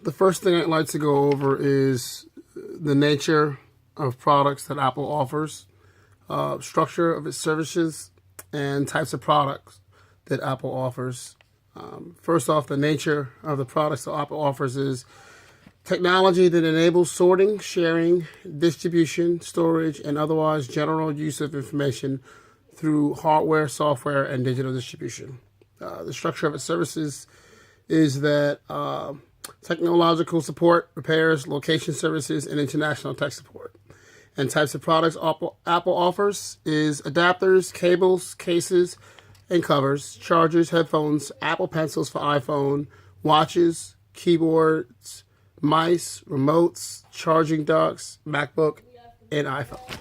The first thing I'd like to go over is the nature of products that Apple offers, structure of its services, and types of products that Apple offers. First off, the nature of the products that Apple offers is technology that enables sorting, sharing, distribution, storage, and otherwise general use of information through hardware, software, and digital distribution. The structure of its services is that technological support, repairs, location services, and international tech support. And types of products Apple offers is adapters, cables, cases, and covers, chargers, headphones, Apple Pencils for iPhone, watches, keyboards, mice, remotes, charging docks, MacBook, and iPhone.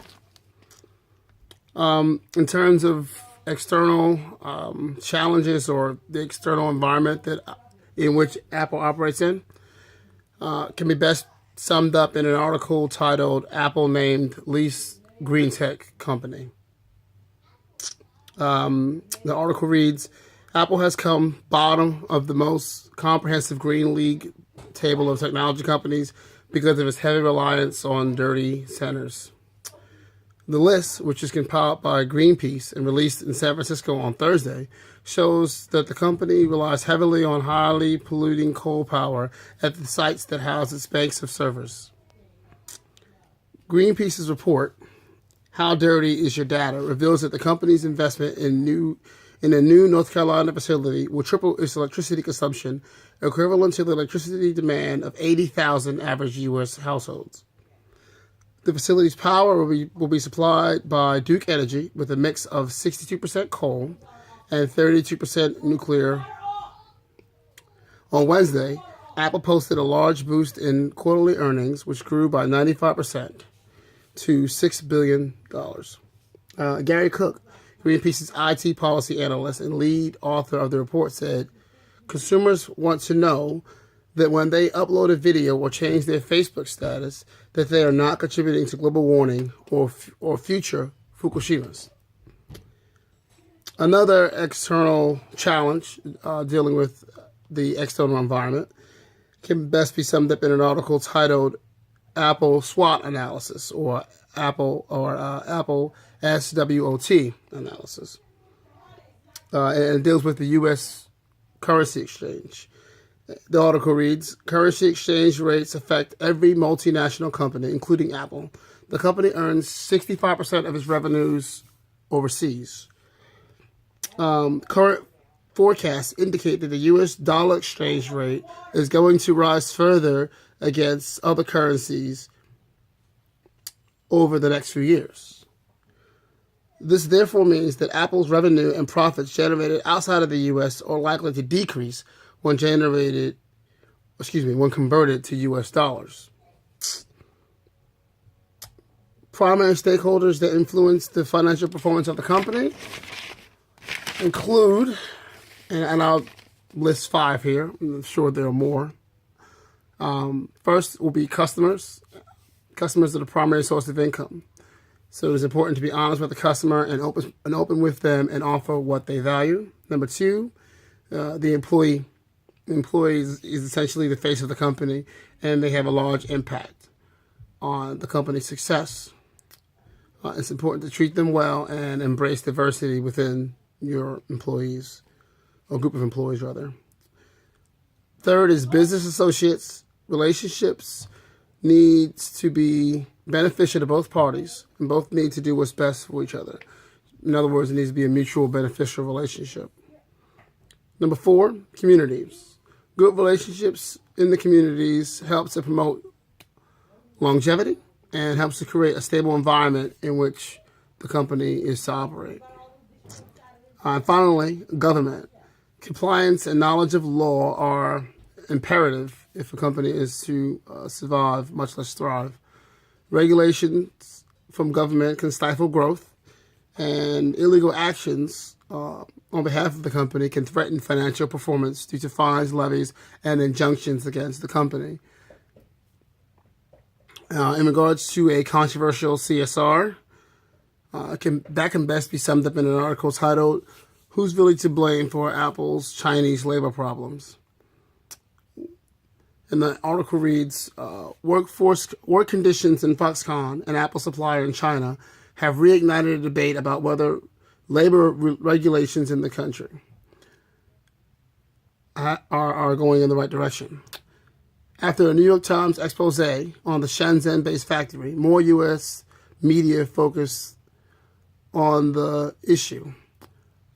In terms of external challenges or the external environment in which Apple operates in, can be best summed up in an article titled "Apple Named Least Green Tech Company." The article reads, Apple has come bottom of the most comprehensive Green League table of technology companies because of its heavy reliance on dirty centers. The list, which is compiled by Greenpeace and released in San Francisco on Thursday, shows that the company relies heavily on highly polluting coal power at the sites that house its banks of servers. Greenpeace's report, How Dirty Is Your Data, reveals that the company's investment in a new North Carolina facility will triple its electricity consumption, equivalent to the electricity demand of 80,000 average U.S. households. The facility's power will be supplied by Duke Energy with a mix of 62% coal and 32% nuclear. On Wednesday, Apple posted a large boost in quarterly earnings, which grew by 95% to $6 billion. Gary Cook, Greenpeace's IT policy analyst and lead author of the report, said, consumers want to know that when they upload a video or change their Facebook status, that they are not contributing to global warming or future Fukushimas. Another external challenge dealing with the external environment can best be summed up in an article titled Apple SWOT Analysis or Apple SWOT analysis. And it deals with the U.S. currency exchange. The article reads, currency exchange rates affect every multinational company, including Apple. The company earns 65% of its revenues overseas. Current forecasts indicate that the U.S. dollar exchange rate is going to rise further against other currencies over the next few years. This therefore means that Apple's revenue and profits generated outside of the U.S. are likely to decrease when converted to U.S. dollars. Primary stakeholders that influence the financial performance of the company include, and I'll list 5 here. I'm sure there are more. First will be customers. Customers are the primary source of income. So it is important to be honest with the customer and open with them and offer what they value. Number 2, the employee. The employee is essentially the face of the company, and they have a large impact on the company's success. It's important to treat them well and embrace diversity within your employees, or group of employees, rather. Third is business associates. Relationships needs to be beneficial to both parties, and both need to do what's best for each other. In other words, it needs to be a mutual beneficial relationship. Number 4, communities. Good relationships in the communities helps to promote longevity and helps to create a stable environment in which the company is to operate. And finally, government. Compliance and knowledge of law are imperative if a company is to survive, much less thrive. Regulations from government can stifle growth, and illegal actions on behalf of the company can threaten financial performance due to fines, levies, and injunctions against the company. In regards to a controversial CSR, that can best be summed up in an article titled, Who's Really to Blame for Apple's Chinese Labor Problems? And the article reads, work conditions in Foxconn, an Apple supplier in China, have reignited a debate about whether labor regulations in the country are going in the right direction. After a New York Times expose on the Shenzhen-based factory, more U.S. media focused on the issue,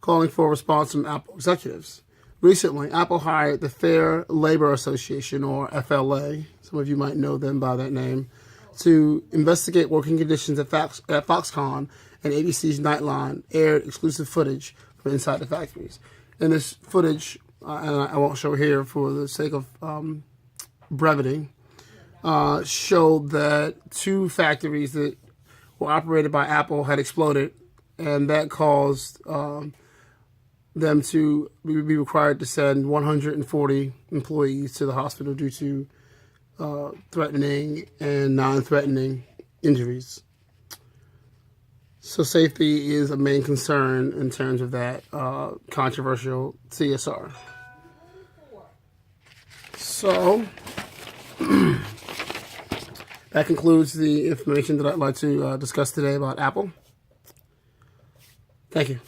calling for a response from Apple executives. Recently, Apple hired the Fair Labor Association, or FLA, some of you might know them by that name, to investigate working conditions at Foxconn, and ABC's Nightline aired exclusive footage from inside the factories. And this footage, and I won't show here for the sake of brevity, showed that two factories that were operated by Apple had exploded, and that caused them to be required to send 140 employees to the hospital due to threatening and non-threatening injuries. So safety is a main concern in terms of that controversial CSR. So that concludes the information that I'd like to discuss today about Apple. Thank you.